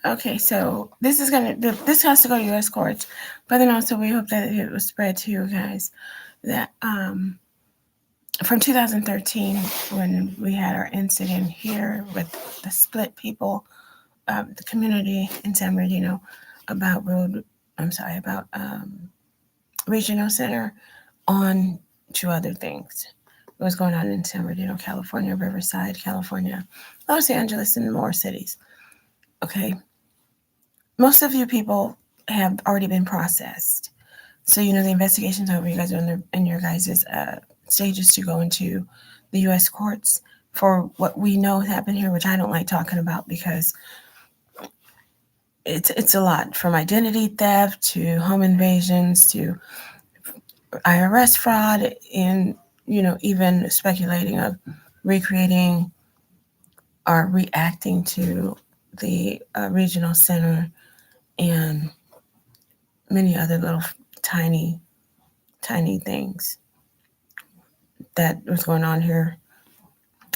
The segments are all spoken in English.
Okay, so this has to go to U.S. courts, but then also we hope that it was spread to you guys that from 2013 when we had our incident here with the split people, the community in San Bernardino about road. I'm sorry about regional center on two other things. What was going on in San Bernardino, California, Riverside, California, Los Angeles, and more cities. Okay, most of you people have already been processed. So, the investigation's over. You guys are in your guys' stages to go into the U.S. courts for what we know happened here, which I don't like talking about because it's a lot, from identity theft to home invasions to IRS fraud, and even speculating of recreating or reacting to the regional center and many other little tiny tiny things that was going on here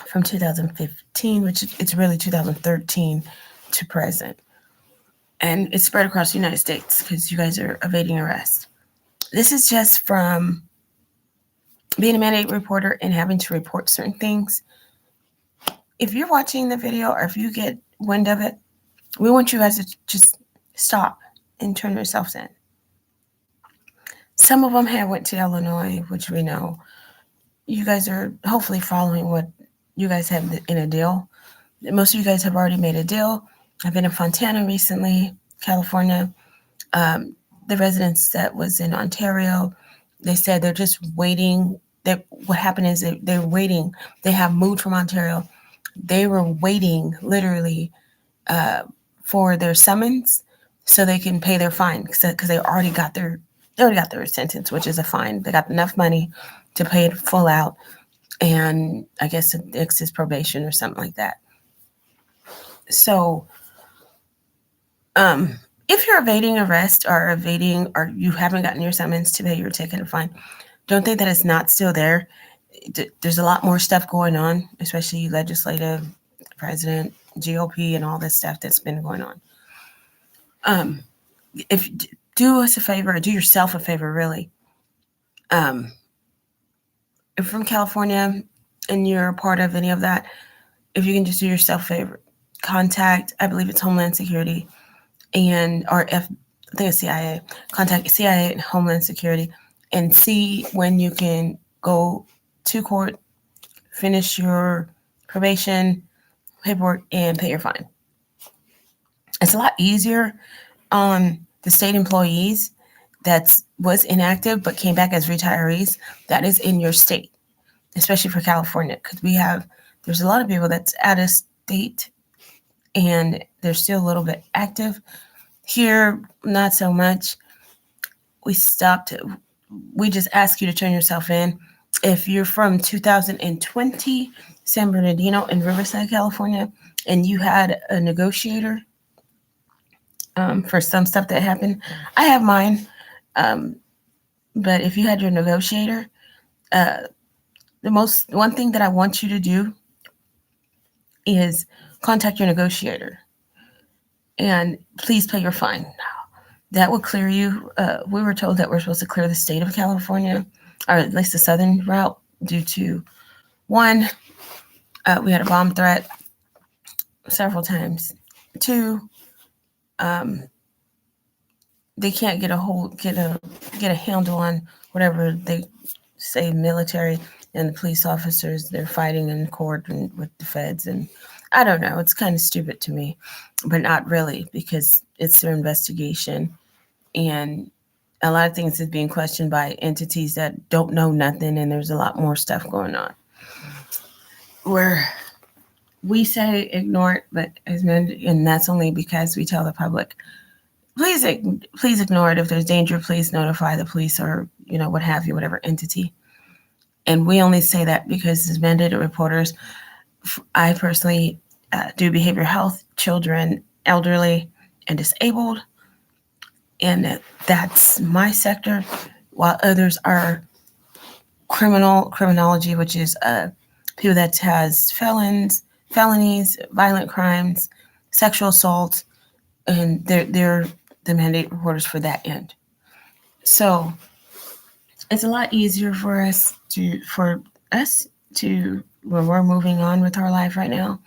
from 2015, which it's really 2013 to present. And it's spread across the United States because you guys are evading arrest. This is just from being a mandate reporter and having to report certain things. If you're watching the video or if you get wind of it, we want you guys to just stop and turn yourselves in. Some of them have went to Illinois, which we know. You guys are hopefully following what you guys have in a deal. Most of you guys have already made a deal. I've been in Fontana recently, California. The residents that was in Ontario, they said they're just waiting. That what happened is they're waiting. They have moved from Ontario. They were waiting literally for their summons so they can pay their fine because they already got their sentence, which is a fine. They got enough money to pay it full out, and I guess it's his probation or something like that. So, if you're evading arrest or you haven't gotten your summons to pay your ticket or fine, don't think that it's not still there. There's a lot more stuff going on, especially legislative, president, GOP, and all this stuff that's been going on. If do us a favor, or do yourself a favor, really. If you're from California and you're a part of any of that, if you can just do yourself a favor, contact, I believe it's Homeland Security I think it's CIA. Contact CIA and Homeland Security and see when you can go to court, finish your probation, paperwork, and pay your fine. It's a lot easier on the state employees that was inactive but came back as retirees. That is in your state, especially for California, because there's a lot of people that's out of state and they're still a little bit active. Here, not so much. We just ask you to turn yourself in. If you're from 2020, San Bernardino and Riverside, California, and you had a negotiator for some stuff that happened, I have mine. But if you had your negotiator, one thing that I want you to do is contact your negotiator and please pay your fine. That will clear you. We were told that we're supposed to clear the state of California, or at least the southern route, due to one, we had a bomb threat several times. Two, they can't get a handle on whatever they say military and the police officers. They're fighting in court and with the feds, and I don't know. It's kind of stupid to me, but not really, because it's their investigation, and a lot of things is being questioned by entities that don't know nothing, and there's a lot more stuff going on. Where we say ignore it, but and that's only because we tell the public, please ignore it. If there's danger, please notify the police or what have you, whatever entity. And we only say that because as mandated reporters, I personally do behavioral health, children, elderly, and disabled, and that's my sector, while others are criminology, which is people that has felonies, violent crimes, sexual assault, and they're the mandate reporters for that end. So it's a lot easier for us to when we're moving on with our life right now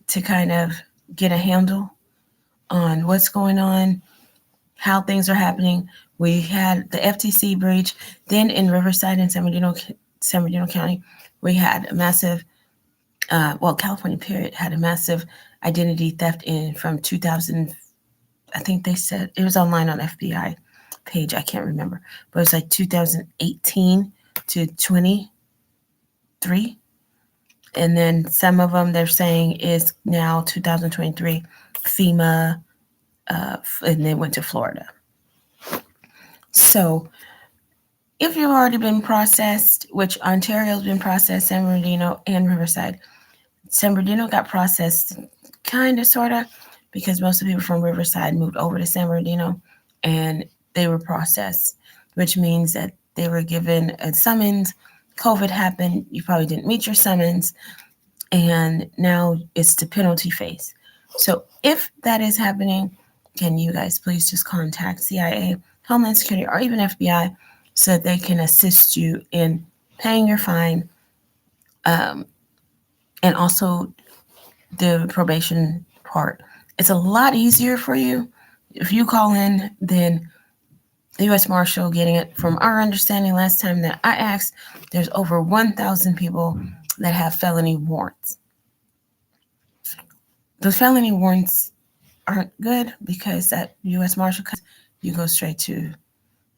to kind of get a handle on what's going on, how things are happening. We had the FTC breach. Then in Riverside and San Bernardino County, we had a massive, California period had a massive identity theft in from 2000. I think they said it was online on FBI page. I can't remember, but it was like 2018 to 23. And then some of them they're saying is now 2023 FEMA, and they went to Florida. So if you've already been processed, which Ontario's been processed, San Bernardino and Riverside. San Bernardino got processed kind of, sort of, because most of the people from Riverside moved over to San Bernardino and they were processed, which means that they were given a summons. COVID happened. You probably didn't meet your summons. And now it's the penalty phase. So if that is happening, can you guys please just contact CIA, Homeland Security, or even FBI so that they can assist you in paying your fine, and also the probation part. It's a lot easier for you if you call in than the U.S. Marshal getting it. From our understanding, last time that I asked, there's over 1,000 people that have felony warrants. Those felony warrants aren't good because that U.S. Marshal, you go straight to,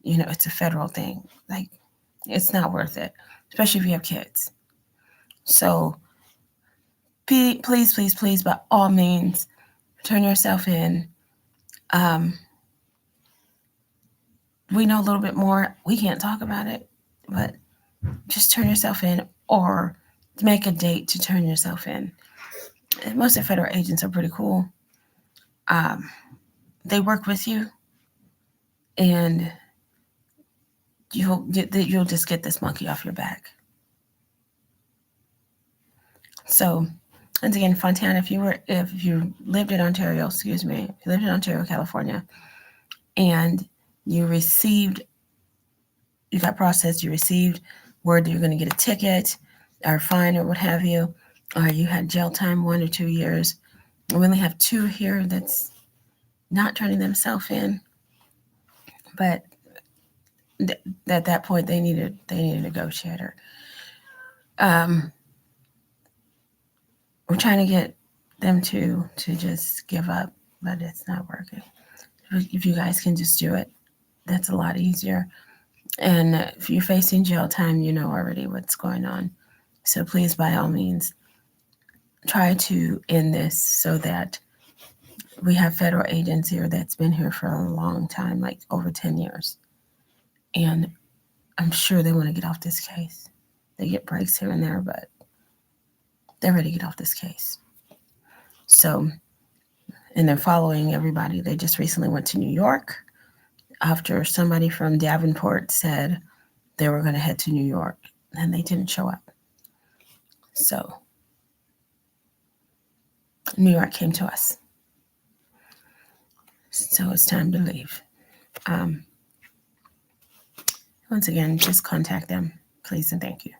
it's a federal thing. Like, it's not worth it, especially if you have kids. So please, please, please, by all means, turn yourself in. We know a little bit more. We can't talk about it, but just turn yourself in or make a date to turn yourself in. Most of the federal agents are pretty cool. They work with you, and you'll just get this monkey off your back. So, once again, Fontana, if you lived in Ontario, California, and you got processed, you received word that you're going to get a ticket or fine or what have you, or you had jail time 1 or 2 years. We only have 2 here that's not turning themselves in, but at that point they need a negotiator. We're trying to get them to just give up, but it's not working. If you guys can just do it, that's a lot easier. And if you're facing jail time, you know already what's going on. So please, by all means, try to end this so that we have federal agents here that's been here for a long time, like over 10 years. And I'm sure they want to get off this case. They get breaks here and there, but they're ready to get off this case. So, and they're following everybody. They just recently went to New York after somebody from Davenport said they were going to head to New York, and they didn't show up. So, New York came to us. So it's time to leave. Once again, just contact them, please and thank you.